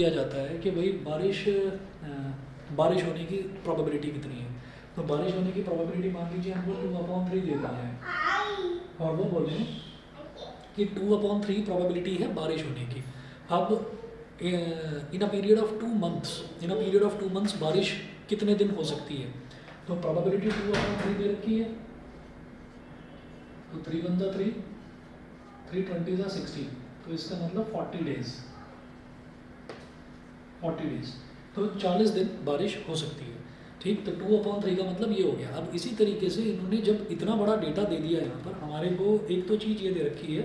किया जाता है कि भाई बारिश होने की प्रोबेबिलिटी कितनी है। तो बारिश होने की प्रोबेबिलिटी मान लीजिए हमको 2/3 दे दिया है और वो बोल रहे हैं कि 2/3 प्रोबेबिलिटी है बारिश होने की। अब इन अ पीरियड ऑफ 2 मंथ्स बारिश कितने दिन हो सकती है। तो प्रोबेबिलिटी 2/3 दे रखी है। तो 3 × 3 3 × 60, तो इसका मतलब 40 डेज, तो 40 दिन बारिश हो सकती है। ठीक, तो 2/3 का मतलब ये हो गया। अब इसी तरीके से इन्होंने जब इतना बड़ा डेटा दे दिया यहाँ पर हमारे को, एक तो चीज़ ये दे रखी है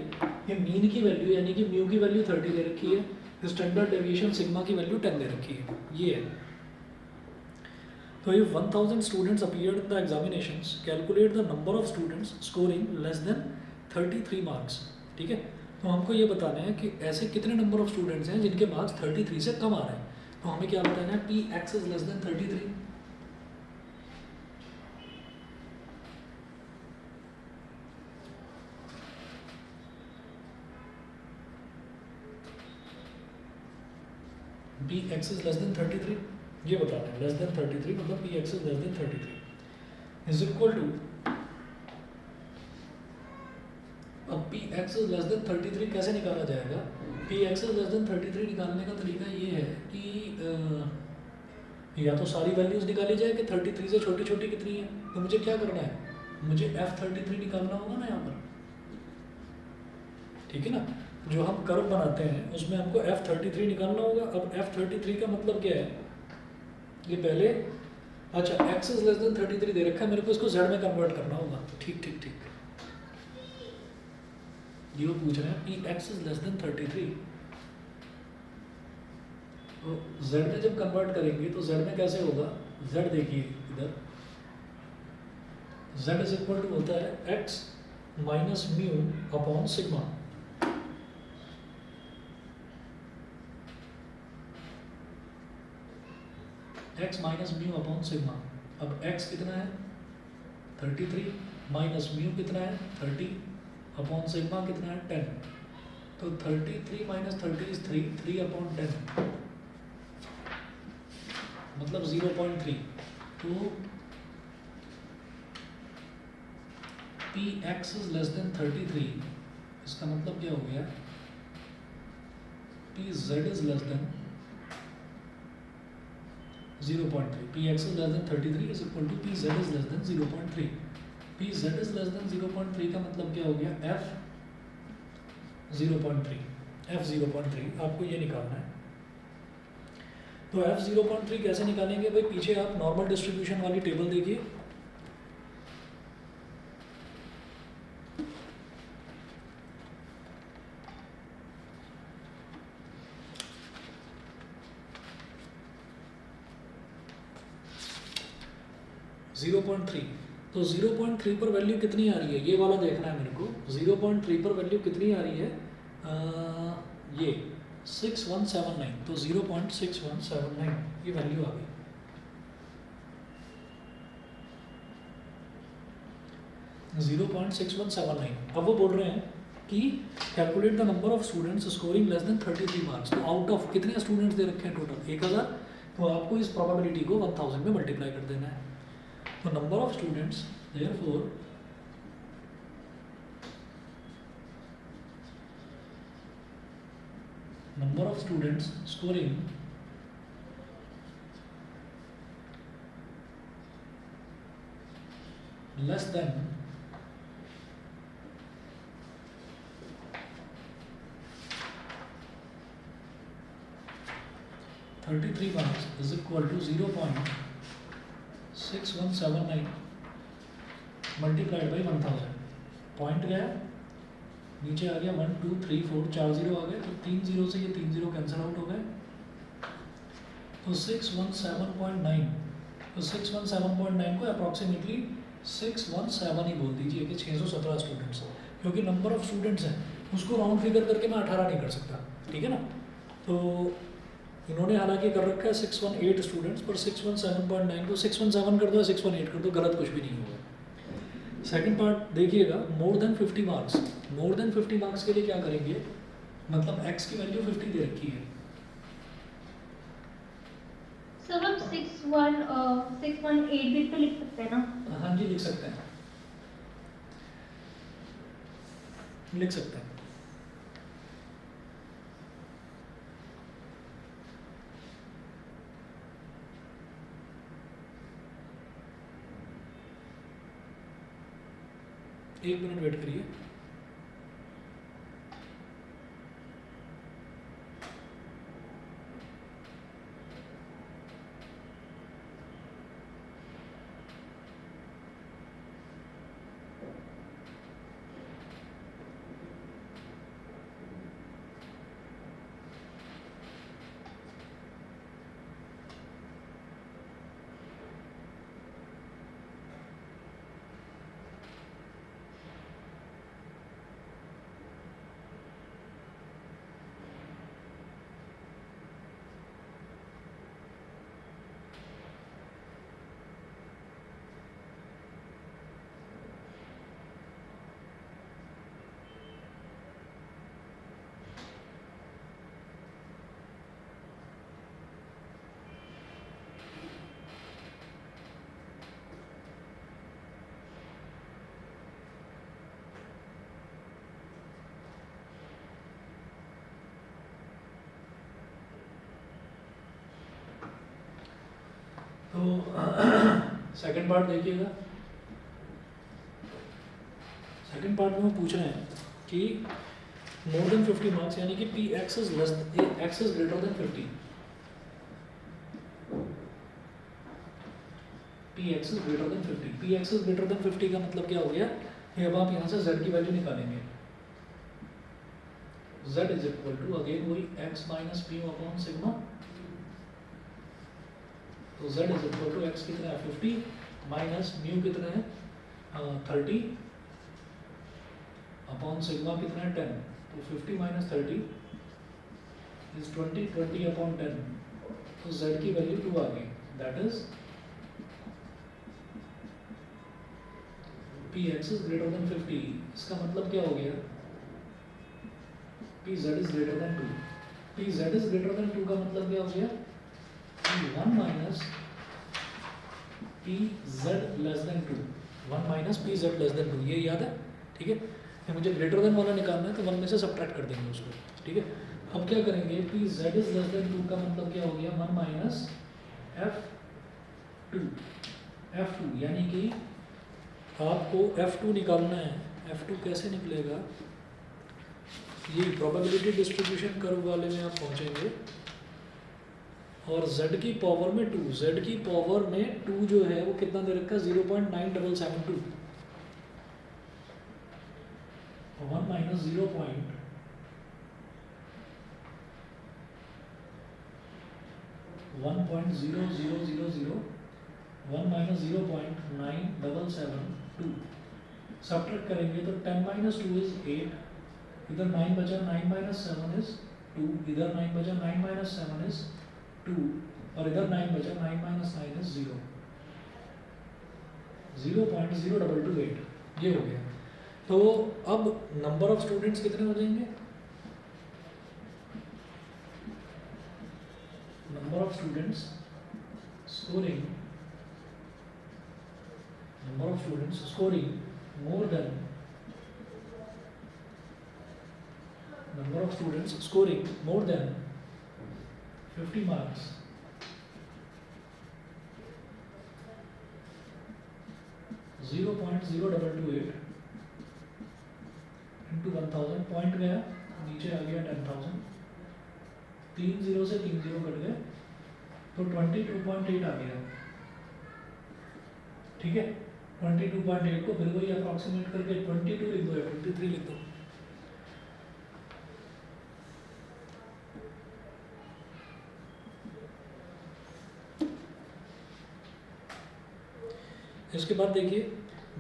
कि मीन की वैल्यू यानी कि म्यू की वैल्यू 30 दे रखी है, स्टैंडर्ड डेविएशन सिग्मा की वैल्यू 10 दे रखी है, ये है। तो if 1000 students appeared in the examinations, calculate the number of students scoring less than 33 marks. ठीक है, तो हमको ये बताना है कि ऐसे कितने नंबर ऑफ स्टूडेंट्स हैं जिनके मार्क्स 33 से कम आ रहे हैं। तो हमें क्या बताना है, P X is less than 33। P X is less than 33, ये बताना है। लेस देन 33 मतलब P X is less than 33 is equal to, अब P X is less than 33 कैसे निकाला जाएगा। P X is less than 33 निकालने का तरीका ये है कि या तो सारी वैल्यूज निकाली जाए कि 33 से छोटी छोटी कितनी है। तो मुझे क्या करना है, मुझे F33 निकालना होगा ना यहाँ पर। ठीक है ना, जो हम कर्व बनाते हैं उसमें हमको F33 निकालना होगा। अब F33 का मतलब क्या है, ये पहले, अच्छा x इज लेस देन 33 दे रखा है, मेरे को इसको z में कन्वर्ट करना होगा। ठीक ठीक ठीक, ये वो पूछ रहे हैं P X is less than 33, तो z में जब कन्वर्ट करेंगे तो z में कैसे होगा, z देखिए इधर, z इज इक्वल टू होता है x minus mu upon sigma. x minus mu upon sigma. अब x कितना है 33, माइनस म्यू कितना है 30, अपॉन सिग्मा कितना है 10। तो 33 माइनस 30 इज 3, 3/10 मतलब 0.3। तो P X is less than 33, इसका मतलब क्या हो गया, P Z is less than 0.3। P X is less than 33 is equal to P Z is less than 0.3। P Z is less than 0.3 का मतलब क्या हो गया, एफ 0.3 आपको ये निकालना है। तो F0.3 कैसे निकालेंगे भाई, पीछे आप नॉर्मल डिस्ट्रीब्यूशन वाली टेबल देखिए। जीरो पॉइंट थ्री, तो 0.3 पर वैल्यू कितनी आ रही है, ये वाला देखना है मेरे को। 0.3 पर वैल्यू कितनी आ रही है, ये 6179, तो 0.6179 ये वैल्यू आ गई। 0.6179। अब वो बोल रहे हैं कि calculate the number of students scoring less than 33 marks. तो आउट ऑफ कितने स्टूडेंट्स दे रखे हैं टोटल 1000, तो आपको इस प्रोबेबिलिटी को 1000 में मल्टीप्लाई कर देना है। तो number of students therefore number of students scoring less than 33 marks is equal to 0.6179 multiplied by 1000। Point गया, नीचे आ गया 1 2 3 4 4 जीरो आ गए, तो 3 जीरो से ये 3 जीरो कैंसिल आउट हो गए, तो 617.9। तो 617.9 को अप्रॉक्सीमेटली 617 ही बोल दीजिए कि 617 स्टूडेंट्स, क्योंकि नंबर ऑफ स्टूडेंट्स हैं उसको राउंड फिगर करके मैं 18 नहीं कर सकता। ठीक है ना, तो इन्होंने हालांकि कर रखा है 618 स्टूडेंट्स, पर 617.9 को 617 कर दो, 618 कर दो, गलत कुछ भी नहीं होगा। सेकंड पार्ट देखिएगा, more than 50 marks. More than 50 marks के लिए क्या करेंगे, मतलब x की वैल्यू 50 दे रखी है, 618 भी तो लिख सकते हैं ना? हाँ जी लिख सकते हैं, लिख सकते हैं। एक मिनट वेट करिए। तो सेकंड पार्ट देखिएगा। सेकंड पार्ट में वो पूछ रहे हैं कि मोर देन 50 मार्क्स यानी कि P X is less x is greater than 50, P X is greater than 50, P X is greater than 50 का मतलब क्या हो गया, ये अब आप यहाँ से z की वैल्यू निकालेंगे। z is equal to again वही x minus mu upon sigma, तो z is equal to x कितना है 50 माइनस म्यू कितना है 30 अपॉन सिग्मा कितना है 10, तो 50 माइनस 30 इज 20, 20 अपॉन 10, तो z की वैल्यू 2 आ गई, that is P X is greater than 50। इसका मतलब क्या हो गया, P Z is greater than 2, P Z is greater than 2 का मतलब क्या हो गया, P 1 minus P Z less than 2, 1 minus P Z less than 2, ये याद है, ठीक है। ये मुझे ग्रेटर देन वाला निकालना है तो 1 में से सब्ट्रैक्ट कर देंगे उसको, ठीक है। अब क्या करेंगे, P Z is less then 2 का मतलब क्या हो गया, 1 माइनस f2, f2 यानी कि आपको f2 निकालना है। f2 कैसे निकलेगा, ये प्रोबेबिलिटी डिस्ट्रीब्यूशन कर्व वाले में आप पहुंचेंगे और z की पावर में 2, z की पावर में 2 जो है वो कितना दे रखा है 0.9772, 1 माइनस 1.00001 माइनस 0.9772 सब्ट्रैक्ट करेंगे तो 10 माइनस 2 इज 8, इधर 9 बचा, 9 माइनस 7 इज 2, इधर 9 बचा, 9 माइनस 7 इज 2, और इधर 9 बचा, 9 माइनस 9 इज 0, 0.0228, ये हो गया। तो अब नंबर ऑफ स्टूडेंट्स कितने हो जाएंगे, number of students scoring, number of students scoring more than number of students scoring more than 50 marks zero point 0228 into 1000, point गया नीचे आ गया 10,000, 3 जीरो से 3 जीरो कट गए तो 22.8 आ गया, ठीक है। 22.8 को फिर वही अप्रॉक्सीमेट करके 22 लिख दो या 23 लिख दो। इसके बाद देखिए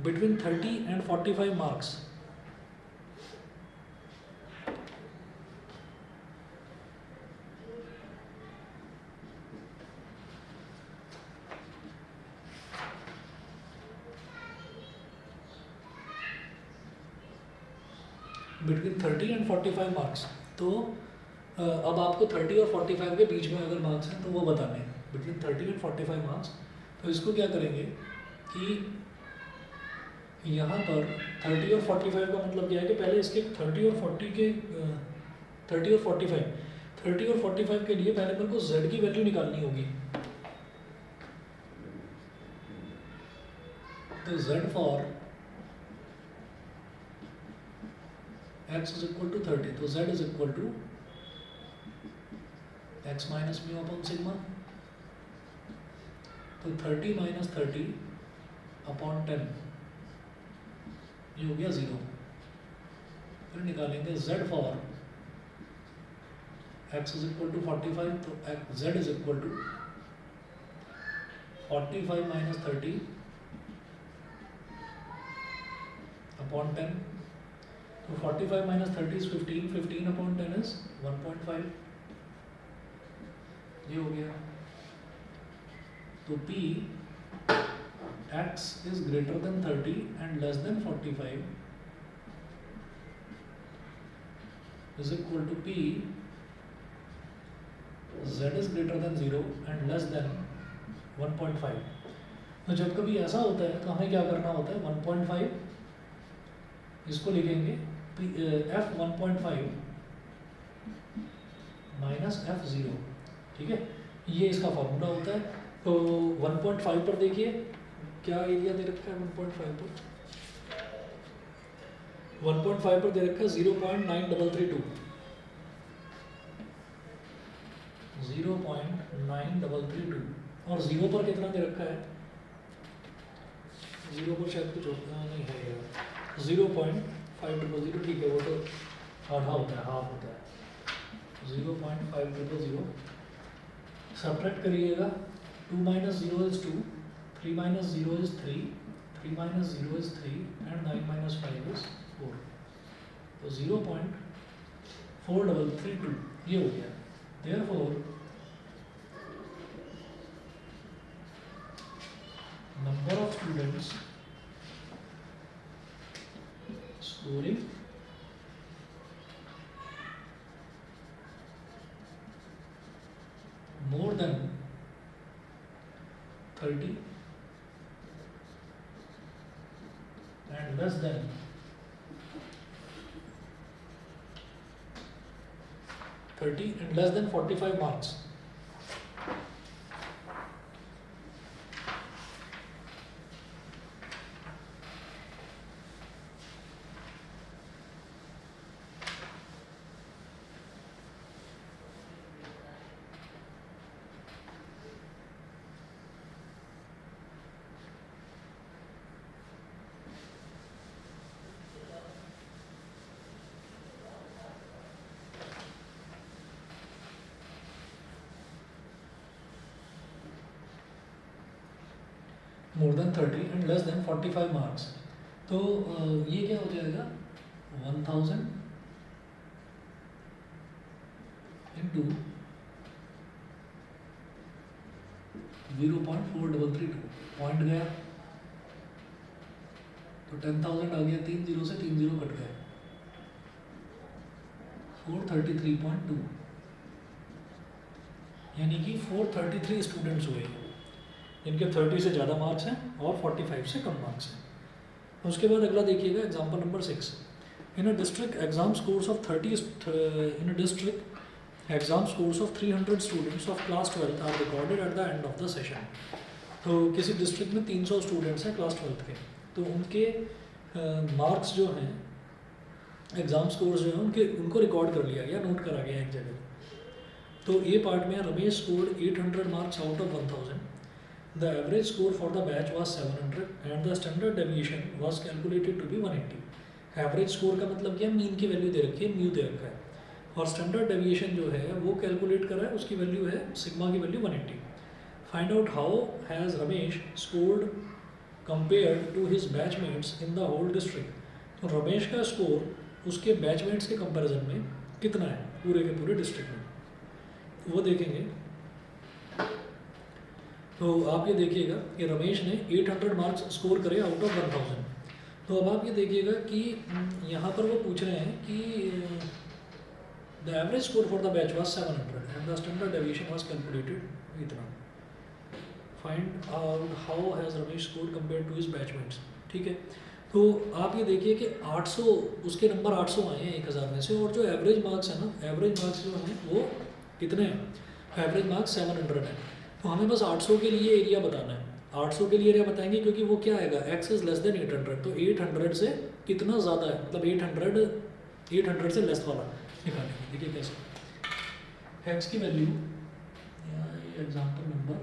between 30 and 45 marks, between 30 and 45 marks, तो अब आपको 30 और 45 के बीच में अगर मार्क्स हैं तो वो बताने हैं, बिटवीन 30 एंड 45 मार्क्स। तो इसको क्या करेंगे कि यहाँ पर 30 और 45 का मतलब क्या है कि पहले इसके 30 और 40 के 30 और 45 के लिए पहले मेरे को z की वैल्यू निकालनी होगी। तो z for x is equal to 30, तो z is equal to x minus mu upon sigma. तो 30 माइनस 30 अपॉन 10 ये हो गया 0। फिर निकालेंगे z for x is equal to 45, तो z is equal to 45 minus 30 upon 10। तो 45 माइनस 30 इज 15, 15 अपॉन 10 इज 1.5, ये हो गया। तो p x is greater than 30 and less than 45 is equal to p z is greater than 0 and less than 1.5। तो जब कभी ऐसा होता है तो हमें क्या करना होता है, 1.5 इसको लिखेंगे f 1.5 माइनस f0, ठीक है, ये इसका फॉर्मूला होता है। तो 1.5 पर देखिए क्या एरिया दे रखा है, 1.5 पर 1.5 पर दे रखा है 0.9332, 0.9332, और 0 पर कितना दे रखा है, 0 पर शायद कुछ होता नहीं है यार, 0.500, ठीक है, वो तो आधा होता है, हाफ होता है, 0.500। सब्ट्रैक्ट करिएगा, 2 minus 0 is 2, 3 minus 0 is 3, 3 minus 0 is 3 and 9 minus 5 is 4। तो 0.4332 ये हो गया। Therefore number of students scoring more than 30 and less than 30 and less than 45 marks. More than 30 and less than 45 marks. तो ये क्या हो जाएगा, 1000 इंटू 0.4332 पॉइंट गया, तो 10,000 आ गया, 3 0 से 3 0 कट गए, 433.2, यानी कि 433 स्टूडेंट्स हुए जिनके 30 से ज़्यादा मार्क्स हैं और 45 से कम मार्क्स हैं। उसके बाद अगला देखिएगा example number 6। In a district exam scores of 300 students of class 12 are recorded at the end of the session. तो किसी डिस्ट्रिक्ट में 300 स्टूडेंट्स हैं क्लास 12 के, तो उनके मार्क्स जो हैं, एग्जाम स्कोर्स जो हैं, उनको रिकॉर्ड कर लिया गया, नोट करा गया एक जगह। तो ये पार्ट में Ramesh scored 800 marks out of 1000। The average score for the batch was 700 and the standard deviation was calculated to be 180। Average score का मतलब क्या, मीन की वैल्यू दे रखी है, म्यू दे रखा है, और स्टैंडर्ड डेविएशन जो है वो कैलकुलेट करा है, उसकी वैल्यू है सिग्मा की value 180। Find out how has Ramesh scored compared to his batchmates in the whole district. तो रमेश का स्कोर उसके बैचमेट्स के कंपैरिजन में कितना है पूरे के पूरे डिस्ट्रिक्ट में, वो देखेंगे। तो आप ये देखिएगा कि रमेश ने 800 मार्क्स स्कोर करे आउट ऑफ 1000। तो अब आप ये देखिएगा कि यहाँ पर वो पूछ रहे हैं कि the average score for the batch was 700 and the standard deviation was calculated इतना. Find out how has Ramesh score compare to his batchmates. ठीक है, तो आप ये देखिए कि 800 उसके नंबर 800 आए हैं 1000 में से, और जो एवरेज मार्क्स है ना, एवरेज मार्क्स जो हैं वो कितने हैं? एवरेज मार्क्स 700 है. तो हमें बस 800 के लिए एरिया बताना है. 800 के लिए एरिया बताएंगे क्योंकि वो क्या आएगा, x इज़ लेस देन 800. तो 800 से कितना ज़्यादा है, मतलब 800 से लेस वाला निकालेंगे. देखिए कैसे, x की वैल्यू या एग्जाम्पल नंबर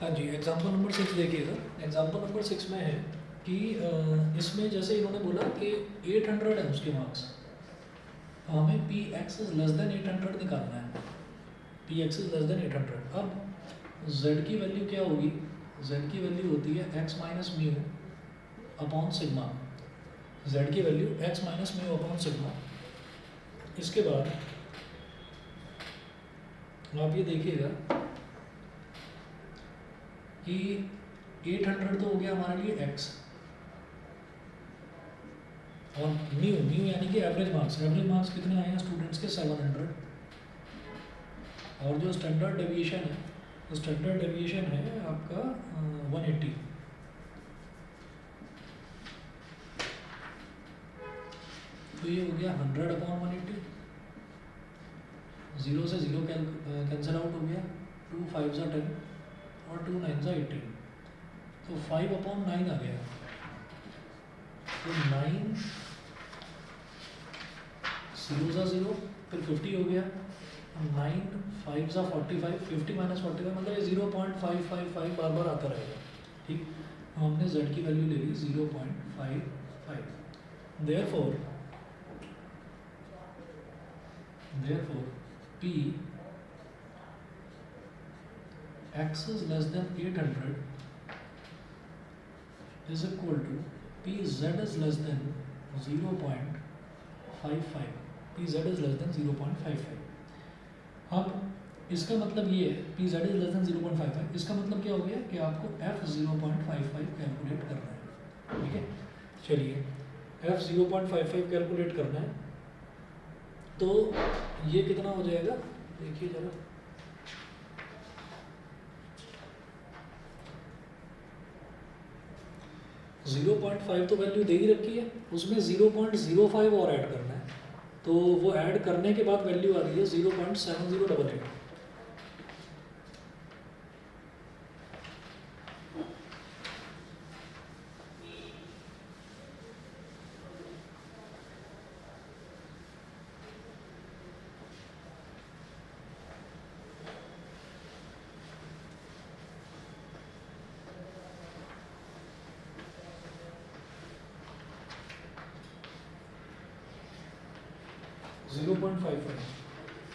हाँ जी, एग्जाम्पल नंबर 6 देखिएगा. एग्जाम्पल नंबर 6 में है कि इसमें जैसे इन्होंने बोला कि 800 है उसके मार्क्स, हमें P X is less then 800 निकालना है. P X is less then 800. अब z की वैल्यू क्या होगी, z की वैल्यू होती है x minus mu upon sigma. z की value x minus mu upon sigma. इसके बाद आप ये देखिएगा कि 800 तो हो गया हमारे लिए x, और म्यू यानी कि एवरेज मार्क्स. एवरेज मार्क्स कितने आए हैं स्टूडेंट्स के? 700. और जो स्टैंडर्ड डेविएशन है, तो स्टैंडर्ड डेविएशन है आपका 180. तो ये हो गया 100 अपॉन 180. 0 से 0 कैंसिल आउट हो गया. 2 5 ज़ा 10 और 2 9 ज़ा 18. तो 5 अपॉन 9 आ गया. तो 9 0 ज़ा 0, फिर 50 हो गया. 9 5 ज़ा 45, 50 माइनस 45 मतलब ये 0.555 बार बार आता रहेगा. ठीक, तो हमने z की वैल्यू ले ली 0.55. Therefore p x is less than 800 is equal to pz is less than 0.55. pz is less than 0.55. अब इसका मतलब ये है pz is less than 0.55. इसका मतलब क्या हो गया कि आपको f 0.55 कैलकुलेट करना है. ठीक है, चलिए f 0.55 कैलकुलेट करना है. तो ये कितना हो जाएगा, देखिए जरा. जीरो 0.5 तो वैल्यू दे ही रखी है, उसमें 0.05 और ऐड करना है. तो वो ऐड करने के बाद वैल्यू आ रही है 0.7088.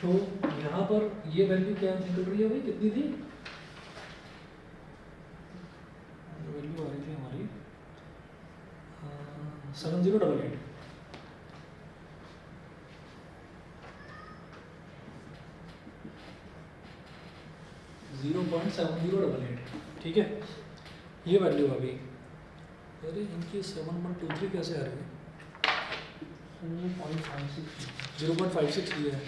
तो यहाँ पर ये वैल्यू क्या निकल रही है भाई, कितनी थी वैल्यू आ रही थी हमारी 7088. 0.7088, ठीक है। ये वैल्यू आ गई। अरे इनकी 7123 कैसे आ रही है? 0.56 लिया है।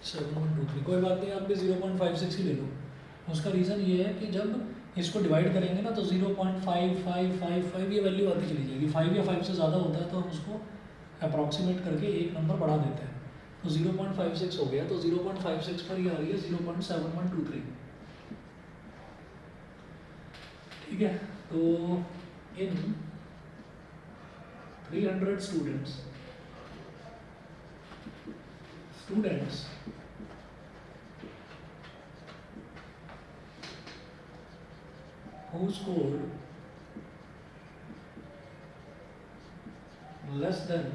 सेवन वन टू थ्री, कोई बात नहीं, आप भी 0.56 ही ले लो। उसका रीज़न ये है कि जब इसको डिवाइड करेंगे ना तो 0.5555 ये वैल्यू आती चली जाएगी। 5 या 5 से ज़्यादा होता है तो हम उसको अप्रॉक्सीमेट करके एक नंबर बढ़ा देते हैं। तो 0.56 हो गया, तो 0.56 पर ये आ रही है 0.7123, ठीक है। तो इन 300 students who scored less than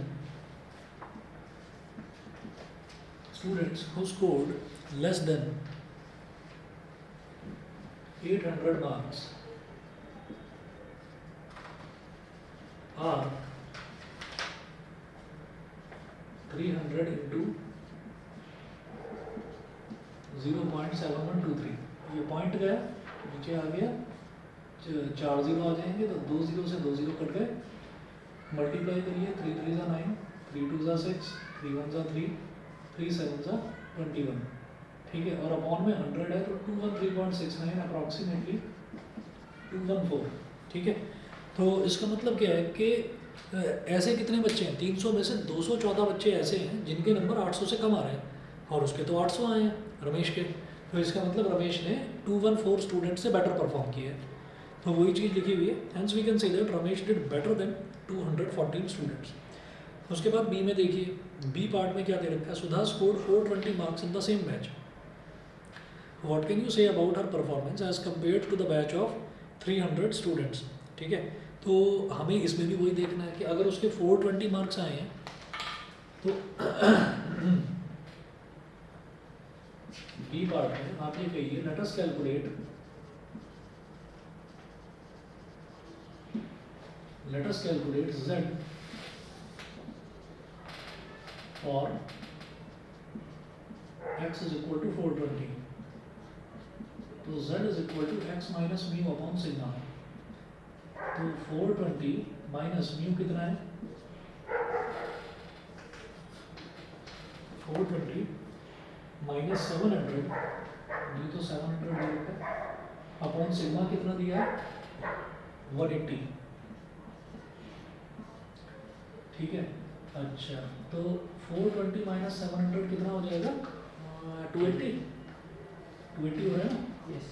800 marks are 300 into 0.7123। ये पॉइंट गया, नीचे आ गया, 4 जीरो आ जाएंगे तो 2 जीरो से 2 जीरो कट गए, मल्टीप्लाई करिए, 3 3 ज़ा 9, 3 2 ज़ा 6, 3 1 ज़ा 3, 3 7 ज़ा 21, ठीक है। और अपॉन में 100 है तो 213.69 अप्रॉक्सीमेटली 214, ठीक है। तो इसका मतलब क्या है कि ऐसे कितने बच्चे हैं, 300 में से 214 बच्चे ऐसे हैं जिनके नंबर 800 से कम आ रहे हैं, और उसके तो 800 आए हैं रमेश के। तो इसका मतलब रमेश ने 214 स्टूडेंट से बेटर परफॉर्म किया है। तो वही चीज़ लिखी हुई है, hence we can say that Ramesh did better than 214 students. उसके बाद बी में देखिए, बी पार्ट में क्या दे रखा है, Sudha scored 420 marks in the same batch. What can you say about her performance as compared to the batch of 300 students, ठीक है। तो हमें इसमें भी वही देखना है कि अगर उसके 420 मार्क्स आए हैं तो बी पार्ट में आप ये कहिए, let us calculate Z for x is equal to 420। तो Z is equal to x minus mu upon sigma। तो 420 माइनस म्यू कितना है, 420 माइनस 700, ये तो 700 दे रखा है, अपॉन सिग्मा कितना दिया है 180, ठीक है। अच्छा तो 420 माइनस 700 कितना हो जाएगा, 280 हो रहा है ना, यस,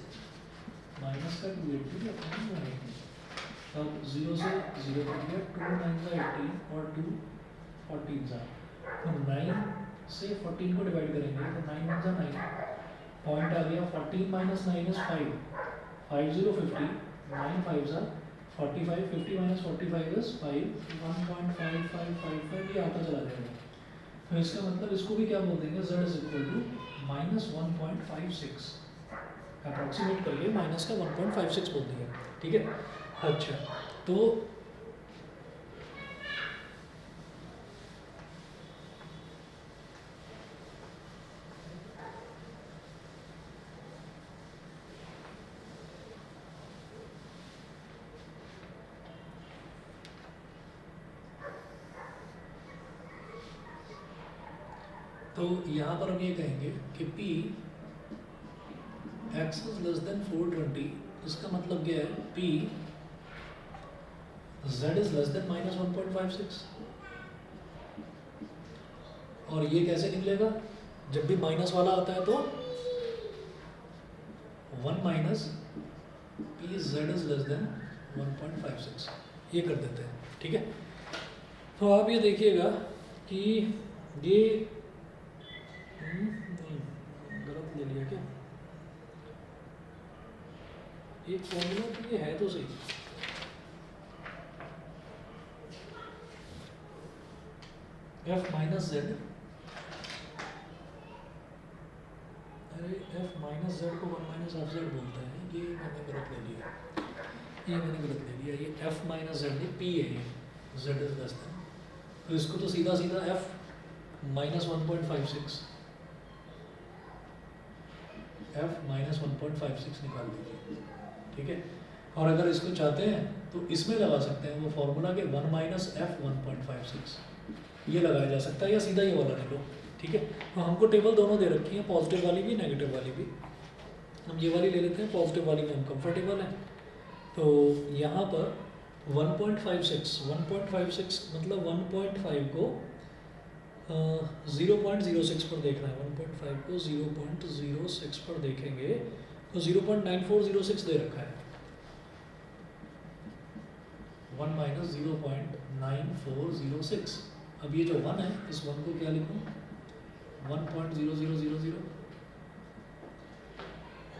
माइनस का 280 अपॉन 180। अब 0 से 0 कट गया, 2 9 का 18 और 2 14 सा, तो 9 से 14 को डिवाइड करेंगे तो 9 1 सा 9, पॉइंट आ गया 14 माइनस 9 इज 5, 5 0 50, 9 5 सा 45, 50 माइनस 45 इज 5, 1.5555 ये आता चला जाएगा। तो इसका मतलब इसको भी क्या बोल देंगे, z is equal to minus 1.56, approximate करिए, माइनस का 1.56 बोल दिया, ठीक है। अच्छा तो यहाँ पर हम ये कहेंगे कि P x is less than 420, इसका मतलब क्या है, P Z is less than minus 1.56। और ये कैसे निकलेगा, जब भी माइनस वाला आता है तो 1 minus P Z is less than 1.56, ये कर देते हैं, ठीक है। तो आप ये देखिएगा कि ये गलत ले लिया क्या, एक फॉर्मूला तो ये है तो सही, f माइनस जेड, अरे f माइनस जेड को 1 माइनस ऑफ जेड बोलते हैं, ये मैंने गलत ले लिया, ये f माइनस जेड नहीं, p है ये, z इज लेस देन, तो इसको तो सीधा सीधा f माइनस 1.56, f माइनस 1.56 निकाल दीजिए, ठीक है। और अगर इसको चाहते हैं तो इसमें लगा सकते हैं वो फॉर्मूला के 1 माइनस एफ 1.56, ये लगाया जा सकता है, या सीधा ये वाला निकालो, ठीक है। तो हमको टेबल दोनों दे रखी है, पॉजिटिव वाली भी नेगेटिव वाली भी। हम ये वाली ले लेते हैं, पॉजिटिव वाली में हम कंफर्टेबल हैं। तो यहाँ पर 1.56 मतलब 1.5 को 0.06 पर देखना है, 1.5 को 0.06 पर देखेंगे तो 0.9406 दे रखा है, 1 माइनस 0.9406। अब ये जो 1 है, इस 1 को क्या लिखूँ, 1.0000,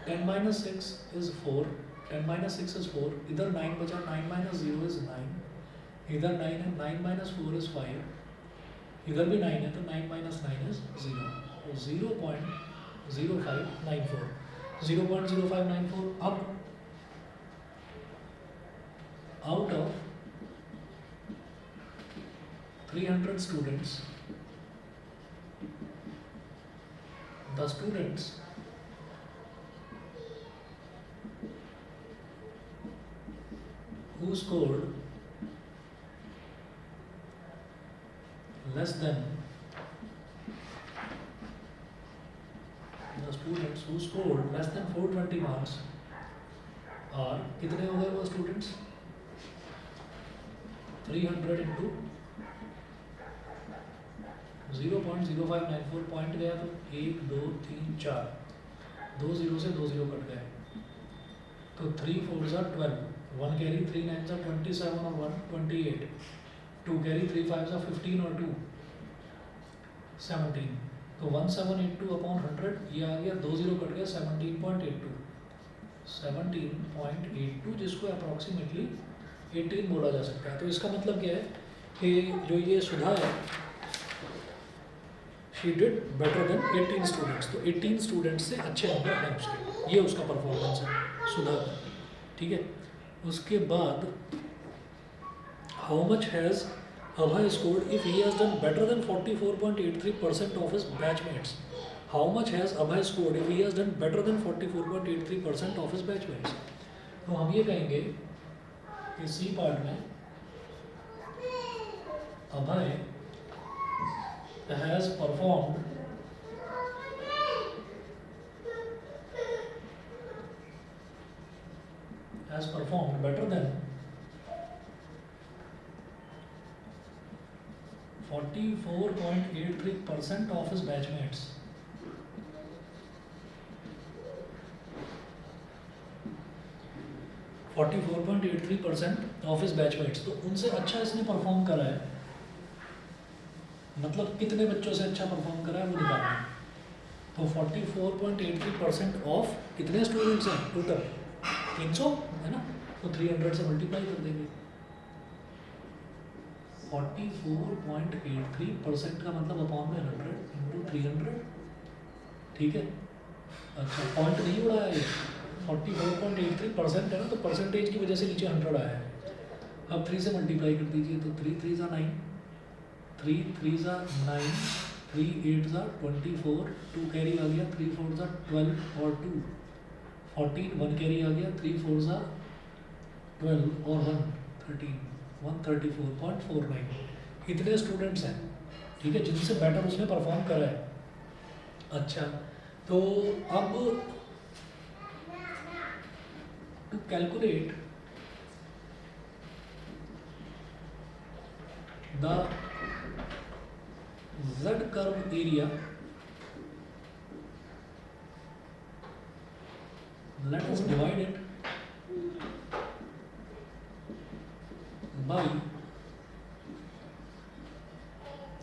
10 माइनस 6 इज 4, 10 माइनस 6 इज 4, इधर 9 बचा, 9 माइनस 0 इज 9, इधर 9 है, 9 माइनस 4 इज 5, इधर भी 9 है तो 9 माइनस 9 इज 0, तो 0.0594, 0.0594। अब out of 300 students, the students who scored less than, the students who scored less than 420 marks are, कितने हो गए वो students, 300 into 0.0594, पॉइंट गया तो 1 2 3 4, 2 0 से 2 0 कट गए, तो 3 4 ज़ा 12, 1 कैरी, 3 9 ज़ा 27 और 1 28, 2 कैरी, 3 5 ज़ा 15 और 2 17, तो 1782 अपॉन 100, ये आ गया, 2 0 कट गया, 17.82, जिसको अप्रॉक्सीमेटली 18 बोला जा सकता है। तो इसका मतलब क्या है कि जो ये सुधा है, she did better then 18 students, तो 18 स्टूडेंट्स से अच्छे नंबर हैं उसके, ये उसका परफॉर्मेंस है सुधा का, ठीक है। उसके बाद how much has Abhay scored if he has done better than 44.83% of his batchmates, how much has Abhay scored if he has done better than 44.83% of his batchmates. तो हम ये कहेंगे कि सी पार्ट में अभय has performed better than 44.83% of his batchmates, of his batchmates, तो उनसे अच्छा इसने परफॉर्म करा है, मतलब कितने बच्चों से अच्छा परफॉर्म करा है वो निकालना है। तो 44.83% ऑफ कितने स्टूडेंट्स हैं टोटल, 300 है ना, तो 300 से मल्टीप्लाई कर देंगे, 44.83% का मतलब अपॉन में 100 इंटू 300, ठीक है। अच्छा, पॉइंट नहीं उड़ाया ये, 44.83% है ना, तो परसेंटेज की वजह से नीचे 100 आया है। अब 3 से मल्टीप्लाई कर दीजिए, तो 3 3 ज़ा 9, 3 3 ज़ा 9, 3 8 ज़ा 24, 2 कैरी आ गया, 3 4 ज़ा 12 और 2 14, 1 कैरी आ गया, 3 4 ज़ा 12 और 1 13, 134.49, इतने स्टूडेंट्स हैं, ठीक है, जिनसे बेटर उसने परफॉर्म करा है। अच्छा, तो अब to calculate the Z curve area, let us divide it by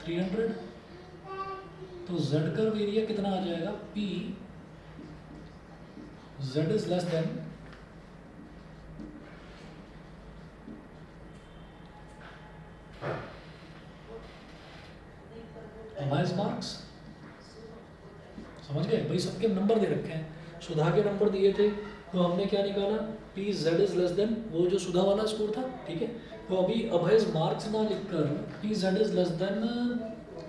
300, तो Z curve एरिया कितना आ जाएगा, P Z is less than अभाइस मार्क्स, समझ गए भाई, सबके नंबर दे रखे हैं, सुधा के नंबर दिए थे तो हमने क्या निकाला, P Z is less than वो जो सुधा वाला स्कोर था, ठीक है। तो अभी अभयस मार्क्स ना लिखकर P Z is less than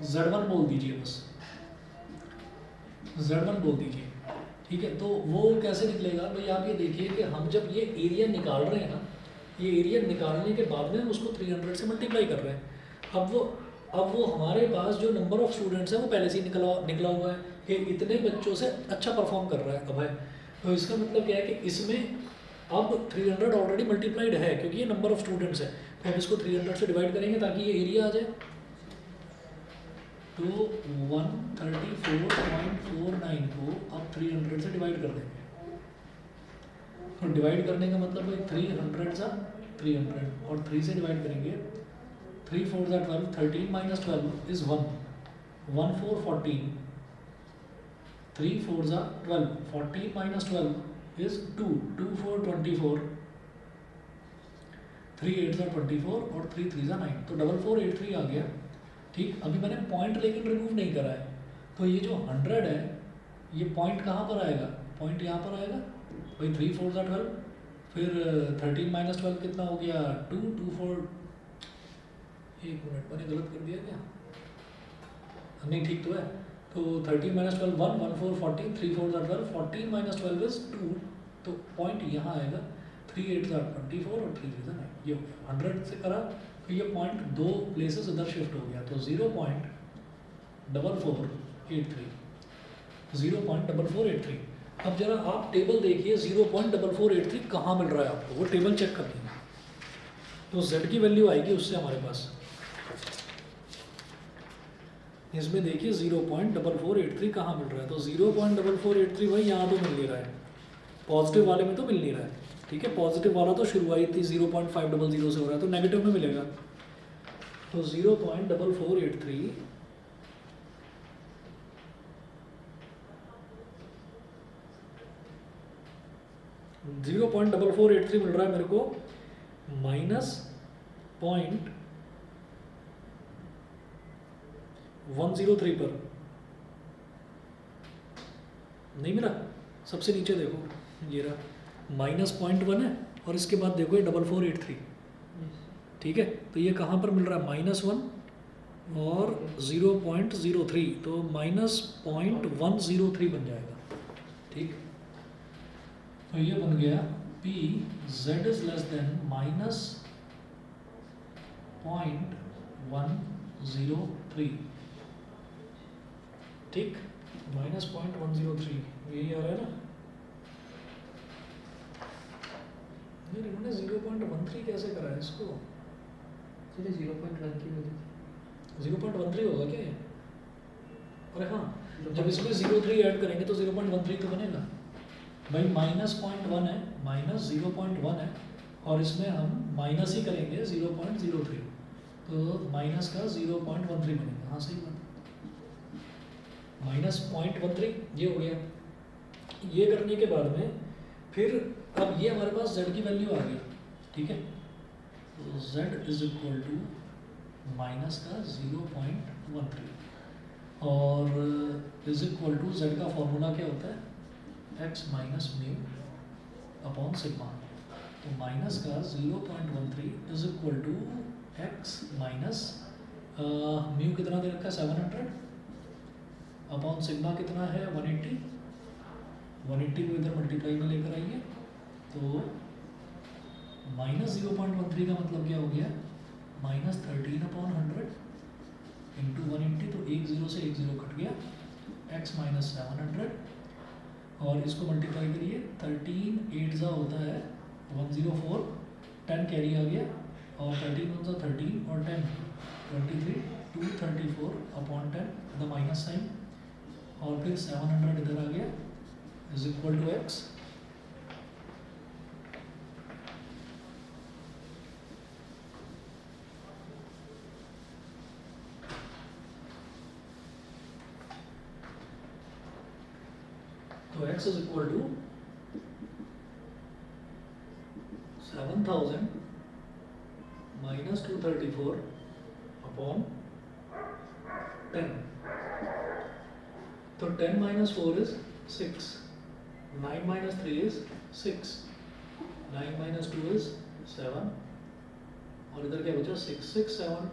Z1 बोल दीजिए, बस Z1 बोल दीजिए, ठीक है। तो वो कैसे निकलेगा भाई, आप ये देखिए कि हम जब ये एरिया निकाल रहे हैं ना, ये एरिया निकालने के बाद में हम उसको 300 से मल्टीप्लाई कर रहे हैं। अब वो हमारे पास जो नंबर ऑफ स्टूडेंट्स है वो पहले से ही निकला हुआ है कि इतने बच्चों से अच्छा परफॉर्म कर रहा है अब है। तो इसका मतलब क्या है कि इसमें अब 300 ऑलरेडी मल्टीप्लाइड है क्योंकि ये नंबर ऑफ स्टूडेंट्स है। तो हम इसको 300 से डिवाइड करेंगे ताकि ये एरिया आ जाए। तो 134.49 को अब 300 से डिवाइड कर देंगे। तो डिवाइड करने का मतलब भाई 300 सा 300 और 3 से डिवाइड करेंगे, 3 4 सा 12, 13 माइनस 12 इज 1, 1 4 14, 3 4 सा 12, 14 माइनस 12 इज 2, 2 4 24, 3 8 सा 24 और 3 3 सा 9, तो 4483 आ गया। ठीक, अभी मैंने पॉइंट लेकिन रिमूव नहीं करा है। तो ये जो 100 है ये पॉइंट कहाँ पर आएगा, पॉइंट यहाँ पर आएगा भाई, 3 4 सा 12, फिर 13 माइनस 12 कितना हो गया 2, 2 4, एक मिनट मैंने गलत कर दिया क्या, नहीं ठीक तो है। तो 13 माइनस 12 1, 1 4 14, 3 4 सा 12, 14 माइनस 12 इज 2, तो पॉइंट यहाँ आएगा, 3 8 सा 24 और 3 3 सा 9, ये हो गया 100 से करा। तो ये पॉइंट 2 प्लेसेस इधर शिफ्ट हो गया, तो 0.4483, 0.4483। अब जरा आप टेबल देखिए 0.4483 कहाँ मिल रहा है आपको, वो टेबल चेक कर लीजिए। तो z की वैल्यू आएगी उससे हमारे पास, इसमें देखिए 0.4483 कहाँ मिल रहा है। तो 0.4483 भाई यहाँ तो मिल नहीं रहा है, पॉजिटिव वाले में तो मिल नहीं रहा है, ठीक है। पॉजिटिव वाला तो शुरुआती 0.500 से हो रहा है, तो नेगेटिव में मिलेगा। तो 0.4483 0.4483 मिल रहा है मेरे को -0.103 पर, नहीं मिला। सबसे नीचे देखो ये रहा -0.1 है और इसके बाद देखो ये 4483, ठीक है। तो ये कहाँ पर मिल रहा है -1 और 0.03, तो -0.103 बन जाएगा, ठीक। तो ये बन गया P z is less then -0.103, ठीक, -0.103 यही आ रहा है ना। नहीं इन्होंने 0.13 कैसे करा है इसको, 0.13 होगा क्या ये? अरे हाँ, जब इसमें 03 ऐड करेंगे तो 0.13 तो बनेगा भाई। -0.1 है, -0.1 है और इसमें हम माइनस ही करेंगे 0.03, तो माइनस का 0.13 बनेगा। हाँ सही बात, -0.13 ये हो गया। ये करने के बाद में फिर अब ये हमारे पास z की वैल्यू आ गई, ठीक है। तो z is equal to minus का 0.13 और इज इक्वल टू z का फॉर्मूला क्या होता है, x minus mu upon sigma. तो माइनस का 0.13 is equal to x minus mu कितना दे रखा है 700 अपॉन सिग्मा कितना है 180, 180 को इधर मल्टीप्लाई में लेकर आइए। तो -0.13 का मतलब क्या हो गया, -13/100 इंटू 180, तो 1 0 से 1 0 कट गया, x माइनस 700 और इसको मल्टीप्लाई करिए, 13 8 ज़ा होता है 104, 10 कैरी आ गया और 13 1 ज़ा 13 और 10 23, 234 अपॉन 10 द माइनस साइन और फिर 700 इधर आ गया इज इक्वल टू x। तो x is equal to 7000 minus 234 upon 10। तो 10 minus 4 is 6, 9 minus 3 is 6, 9 minus 2 is 7 और इधर क्या बचा 6 6 7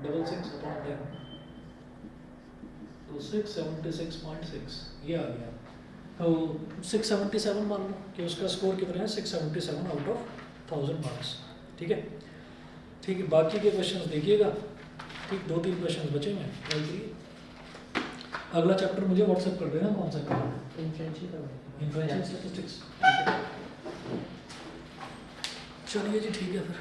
66 अपॉन 10, तो 676.6 ये आ गया। तो 677 मान लो कि उसका स्कोर कितना है, 677 आउट ऑफ 1000 मार्क्स। ठीक है, ठीक है, बाकी के क्वेश्चंस देखिएगा। ठीक, 2-3 क्वेश्चंस बचे हैं, ट्राई करिए। अगला चैप्टर मुझे व्हाट्सएप कर देना, कौन सा करना है, इन्फ्लुएंशियल स्टैटिस्टिक्स। चलिए जी, ठीक है फिर।